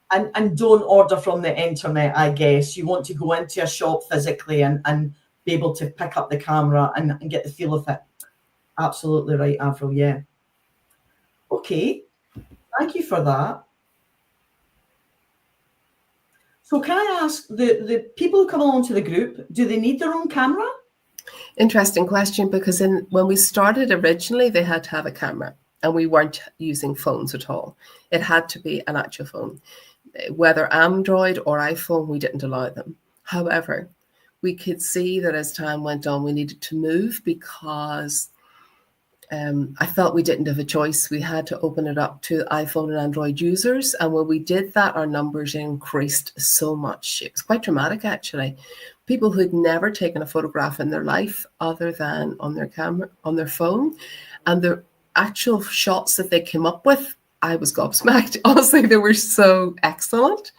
And don't order from the internet, I guess. You want to go into a shop physically and be able to pick up the camera and get the feel of it. Absolutely right, Avril, yeah. Okay, thank you for that. So can I ask, the people who come along to the group, do they need their own camera? Interesting question, because when we started originally, they had to have a camera and we weren't using phones at all. It had to be an actual phone. Whether Android or iPhone, we didn't allow them. However, we could see that as time went on, we needed to move because I felt we didn't have a choice. We had to open it up to iPhone and Android users. And when we did that, our numbers increased so much. It was quite dramatic, actually. People who'd never taken a photograph in their life other than on their camera, on their phone, and the actual shots that they came up with, I was gobsmacked. Honestly, they were so excellent.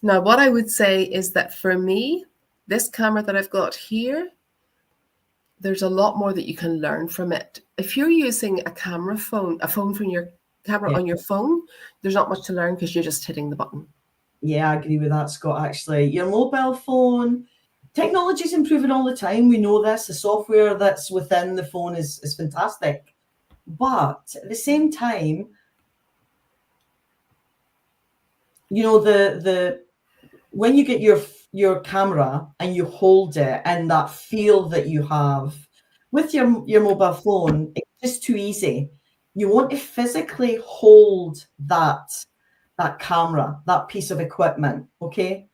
Now, what I would say is that for me, this camera that I've got here, there's a lot more that you can learn from it. If you're using a phone from your camera on your phone, there's not much to learn because you're just hitting the button. Yeah, I agree with that, Scott, actually. Your mobile phone, technology is improving all the time. We know this. The software that's within the phone is fantastic. But at the same time, when you get your camera and you hold it and that feel that you have with your mobile phone, it's just too easy. You want to physically hold that camera, that piece of equipment, okay?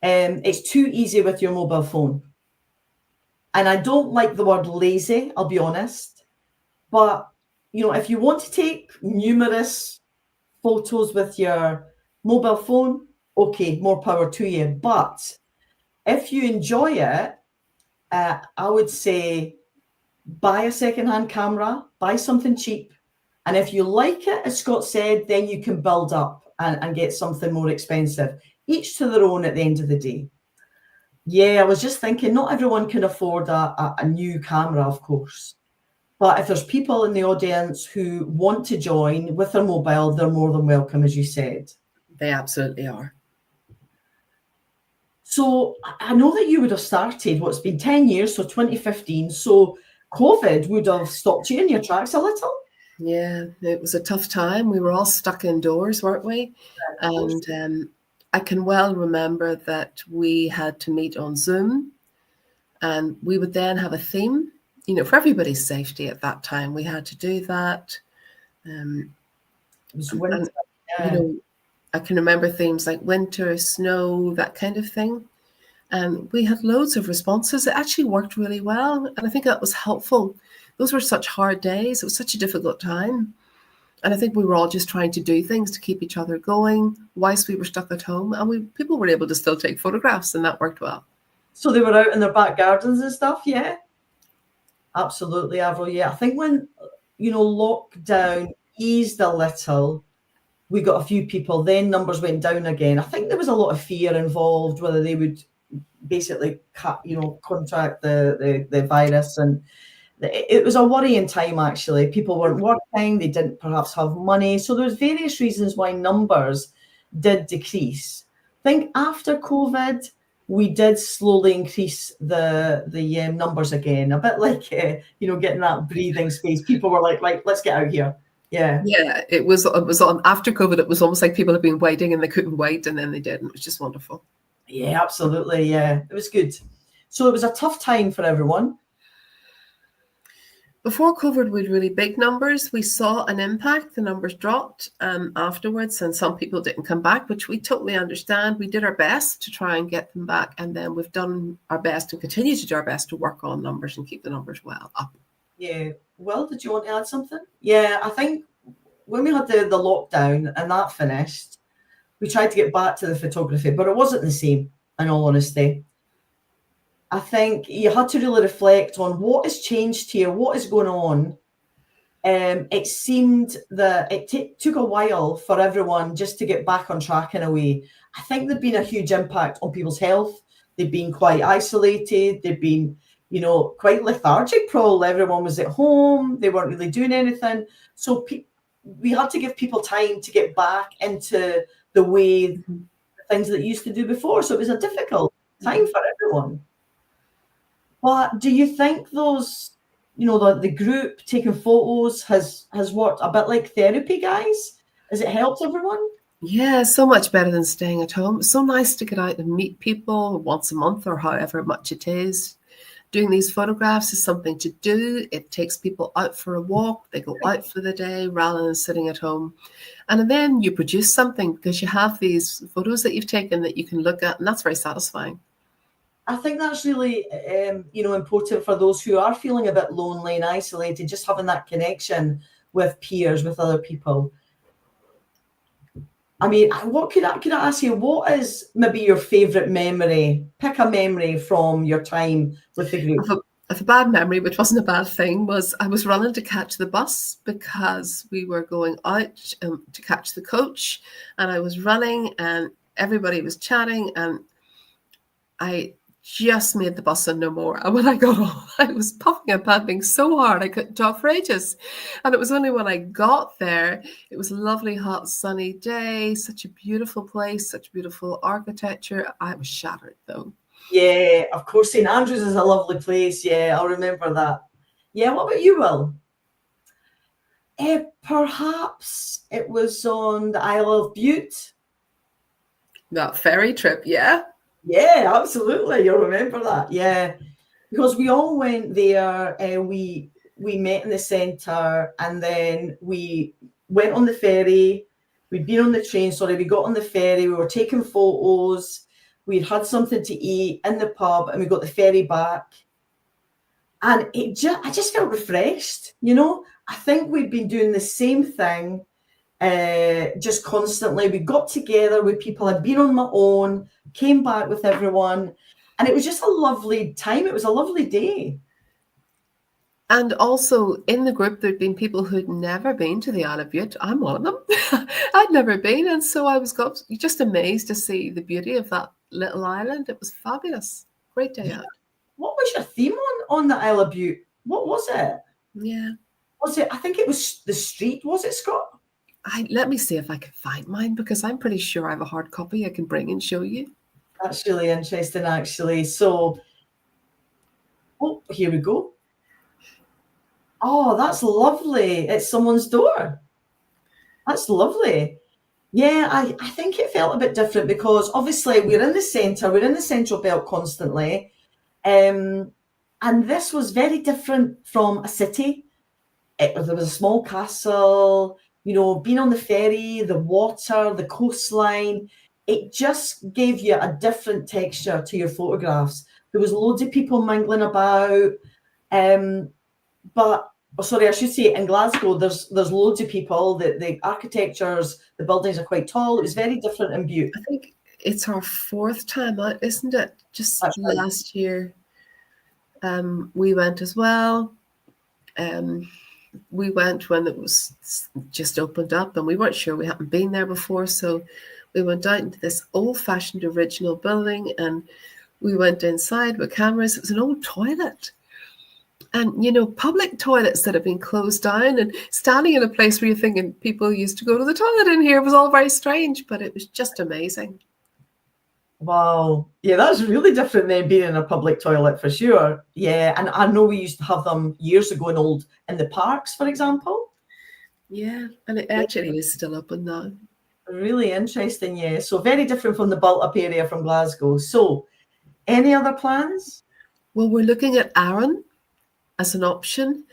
It's too easy with your mobile phone. And I don't like the word lazy, I'll be honest. But, if you want to take numerous photos with your mobile phone, okay, more power to you. But if you enjoy it, I would say buy a secondhand camera, buy something cheap. And if you like it, as Scott said, then you can build up and get something more expensive. Each to their own at the end of the day. Yeah, I was just thinking, not everyone can afford a new camera, of course. But if there's people in the audience who want to join with their mobile, they're more than welcome, as you said. They absolutely are. So I know that you would have started, it's been 10 years, so 2015. So COVID would have stopped you in your tracks a little. Yeah, it was a tough time. We were all stuck indoors, weren't we? And I can well remember that we had to meet on Zoom, and we would then have a theme, for everybody's safety at that time. We had to do that. It was winter, I can remember themes like winter, snow, that kind of thing. And we had loads of responses. It actually worked really well. And I think that was helpful. Those were such hard days. It was such a difficult time. And I think we were all just trying to do things to keep each other going whilst we were stuck at home. And people were able to still take photographs, and that worked well. So they were out in their back gardens and stuff, yeah? Absolutely, Avril, yeah. I think when, lockdown eased a little, we got a few people, then numbers went down again. I think there was a lot of fear involved, whether they would basically contract the virus. And it was a worrying time, actually. People weren't working, they didn't perhaps have money. So there's various reasons why numbers did decrease. I think after COVID, we did slowly increase the numbers again, a bit like, getting that breathing space. People were like, let's get out here. Yeah. Yeah, it was on after COVID. It was almost like people had been waiting and they couldn't wait, and then they did, and it was just wonderful. Yeah, absolutely. Yeah, it was good. So it was a tough time for everyone. Before COVID, we had really big numbers. We saw an impact. The numbers dropped afterwards, and some people didn't come back, which we totally understand. We did our best to try and get them back, and then we've done our best and continue to do our best to work on numbers and keep the numbers well up. Yeah. Well, did you want to add something? Yeah, I think when we had the lockdown and that finished, we tried to get back to the photography, but it wasn't the same, in all honesty. I think you had to really reflect on what has changed here, what is going on. It seemed that it took a while for everyone just to get back on track in a way. I think there'd been a huge impact on people's health. They'd been quite isolated. They'd been, quite lethargic. Probably everyone was at home. They weren't really doing anything. So we had to give people time to get back into the way things that used to do before. So it was a difficult time for everyone. But do you think those, the group taking photos has worked a bit like therapy, guys? Has it helped everyone? Yeah, so much better than staying at home. It's so nice to get out and meet people once a month or however much it is. Doing these photographs is something to do. It takes people out for a walk. They go out for the day rather than sitting at home. And then you produce something because you have these photos that you've taken that you can look at, and that's very satisfying. I think that's really, important for those who are feeling a bit lonely and isolated, just having that connection with peers, with other people. I mean, what could I ask you? What is maybe your favourite memory? Pick a memory from your time with the group. I have a bad memory, which wasn't a bad thing, was I was running to catch the bus because we were going out to catch the coach, and I was running and everybody was chatting, and I just made the bus and no more. And when I got on, I was puffing and panting so hard I couldn't talk for ages. And it was only when I got there, it was a lovely, hot, sunny day, such a beautiful place, such beautiful architecture. I was shattered, though. Yeah, of course, St Andrews is a lovely place. Yeah, I'll remember that. Yeah, what about you, Will? Perhaps it was on the Isle of Bute. That ferry trip, yeah. Yeah, absolutely. You'll remember that. Yeah, because we all went there. We met in the centre, and then we went on the ferry. We'd been on the train. Sorry, we got on the ferry. We were taking photos. We'd had something to eat in the pub, and we got the ferry back. And I just felt refreshed. I think we'd been doing the same thing. Just constantly. We got together with people. I'd been on my own, came back with everyone, and it was just a lovely time. It was a lovely day. And also in the group, there'd been people who'd never been to the Isle of Bute. I'm one of them. I'd never been, and so I was just amazed to see the beauty of that little island. It was fabulous. Great day out. What was your theme on the Isle of Bute? What was it? Yeah. Was it? I think it was the street. Was it, Scott? Let me see if I can find mine, because I'm pretty sure I have a hard copy I can bring and show you. That's really interesting, actually. So, here we go. Oh, that's lovely. It's someone's door. That's lovely. Yeah, I think it felt a bit different because obviously we're in the centre, we're in the Central Belt constantly. And this was very different from a city. There was a small castle, being on the ferry, the water, the coastline. It just gave you a different texture to your photographs. There was loads of people mingling about. Sorry, I should say in Glasgow, there's loads of people. The architectures, the buildings are quite tall. It was very different in Bute. I think it's our fourth time out, isn't it? Just That's right. Last year, we went as well. We went when it was just opened up, and we weren't sure. We hadn't been there before, so we went out into this old-fashioned original building, and we went inside with cameras. It was an old toilet. And, you know, public toilets that have been closed down and standing in a place where you're thinking people used to go to the toilet in here was all very strange, but it was just amazing. Wow. Yeah, that's really different than being in a public toilet for sure. Yeah, and I know we used to have them years ago in the parks, for example. Yeah, and it actually is still open now. Really interesting, yeah. So very different from the built-up area from Glasgow. So any other plans? Well, we're looking at Arran as an option.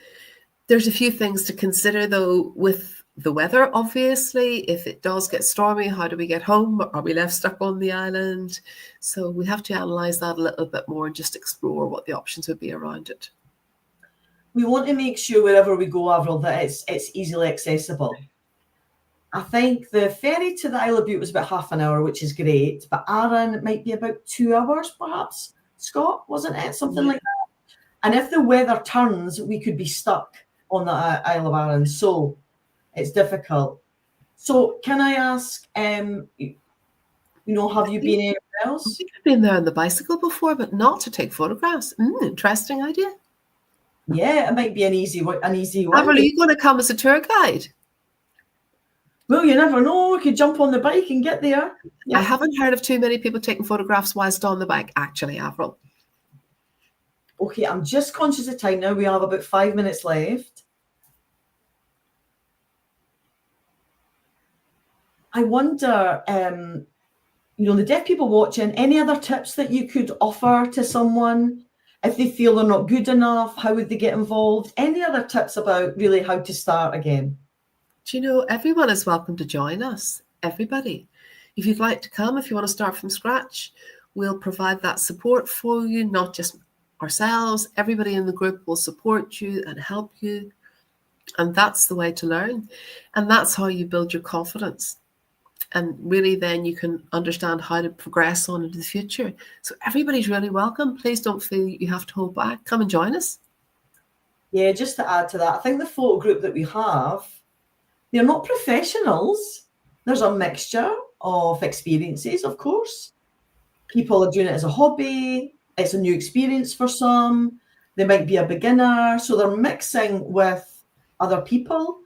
There's a few things to consider, though, with the weather, obviously. If it does get stormy, how do we get home? Are we left stuck on the island? So we have to analyse that a little bit more and just explore what the options would be around it. We want to make sure wherever we go, Avril, that it's easily accessible. I think the ferry to the Isle of Bute was about half an hour, which is great, but Arran might be about 2 hours, perhaps. Scott, wasn't it? Something like that. And if the weather turns, we could be stuck on the Isle of Arran. So it's difficult. So can I ask, have you been anywhere else? I think I've been there on the bicycle before, but not to take photographs. Interesting idea. Yeah, it might be an easy one. Avril, are you going to come as a tour guide? Well, you never know. We could jump on the bike and get there. Yeah. I haven't heard of too many people taking photographs whilst on the bike, actually, Avril. Okay, I'm just conscious of time now. We have about 5 minutes left. I wonder, the deaf people watching, any other tips that you could offer to someone if they feel they're not good enough? How would they get involved? Any other tips about really how to start again? Do you know, everyone is welcome to join us. Everybody. If you'd like to come, if you want to start from scratch, we'll provide that support for you, not just ourselves. Everybody in the group will support you and help you. And that's the way to learn. And that's how you build your confidence. And really then you can understand how to progress on into the future. So everybody's really welcome. Please don't feel you have to hold back. Come and join us. Yeah, just to add to that, I think the photo group that we have, they're not professionals. There's a mixture of experiences, of course. People are doing it as a hobby. It's a new experience for some. They might be a beginner. So they're mixing with other people.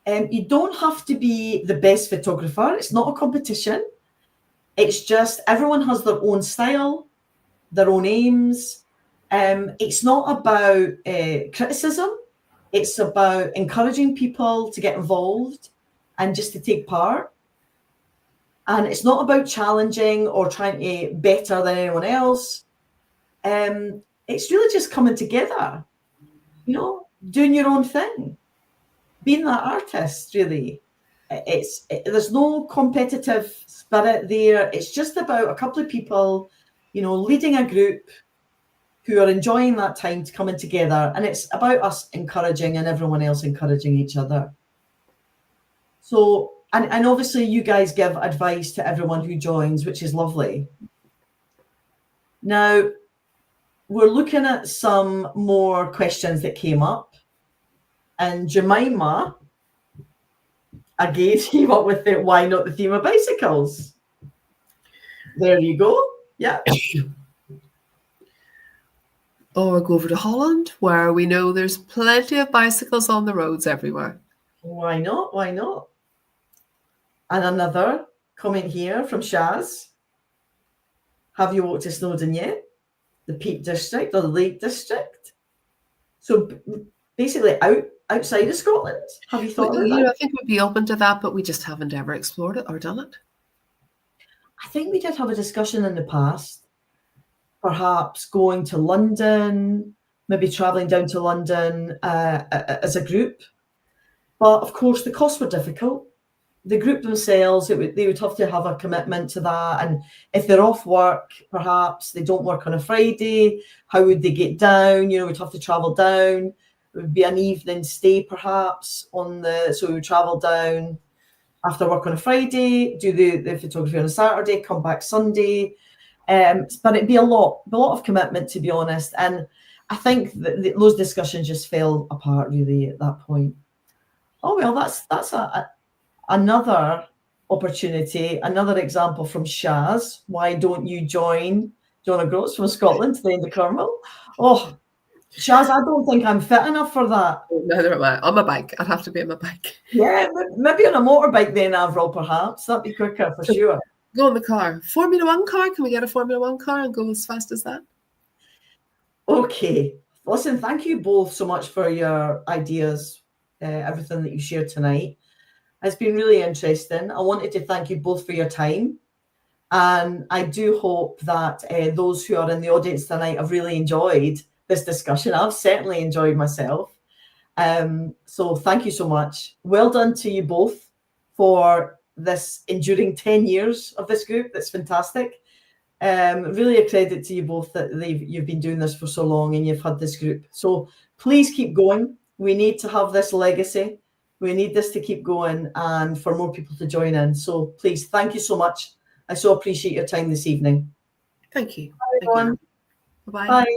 You don't have to be the best photographer. It's not a competition. It's just everyone has their own style, their own aims. It's not about criticism. It's about encouraging people to get involved and just to take part. And it's not about challenging or trying to better than anyone else. It's really just coming together, doing your own thing. Being that artist, really. There's no competitive spirit there. It's just about a couple of people, leading a group who are enjoying that time to coming together. And it's about us encouraging and everyone else encouraging each other. So, and obviously you guys give advice to everyone who joins, which is lovely. Now, we're looking at some more questions that came up. And Jemima, again, came up with it. Why not the theme of bicycles? There you go. Yeah. Or go over to Holland, where we know there's plenty of bicycles on the roads everywhere. Why not? Why not? And another comment here from Shaz. Have you walked to Snowdon yet? The Peak District or the Lake District? So basically outside of Scotland. Have you thought about that? I think we'd be open to that, but we just haven't ever explored it or done it. I think we did have a discussion in the past, perhaps going to London, maybe travelling down to London as a group. But of course, the costs were difficult. The group themselves, they would have to have a commitment to that. And if they're off work, perhaps they don't work on a Friday, how would they get down? We'd have to travel down. It would be an evening stay, perhaps, so we would travel down after work on a Friday, do the photography on a Saturday, come back Sunday. But it'd be a lot of commitment, to be honest. And I think that those discussions just fell apart, really, at that point. Oh, well, that's another opportunity, another example from Shaz. Why don't you join Donna Groats from Scotland to the end of Cornwall? Oh, Shaz, I don't think I'm fit enough for that. Neither am I. On my bike. I'd have to be on my bike. Yeah, maybe on a motorbike then, Avril, perhaps. That'd be quicker for sure. Go in the car. Formula One car? Can we get a Formula One car and go as fast as that? Okay. Listen, thank you both so much for your ideas, everything that you shared tonight. It's been really interesting. I wanted to thank you both for your time. And I do hope that those who are in the audience tonight have really enjoyed this discussion. I've certainly enjoyed myself. So thank you so much. Well done to you both for this enduring 10 years of this group. That's fantastic. Really a credit to you both that you've been doing this for so long and you've had this group. So please keep going. We need to have this legacy. We need this to keep going and for more people to join in. So please, thank you so much. I so appreciate your time this evening. Thank you. Bye, everyone. Bye-bye. Bye.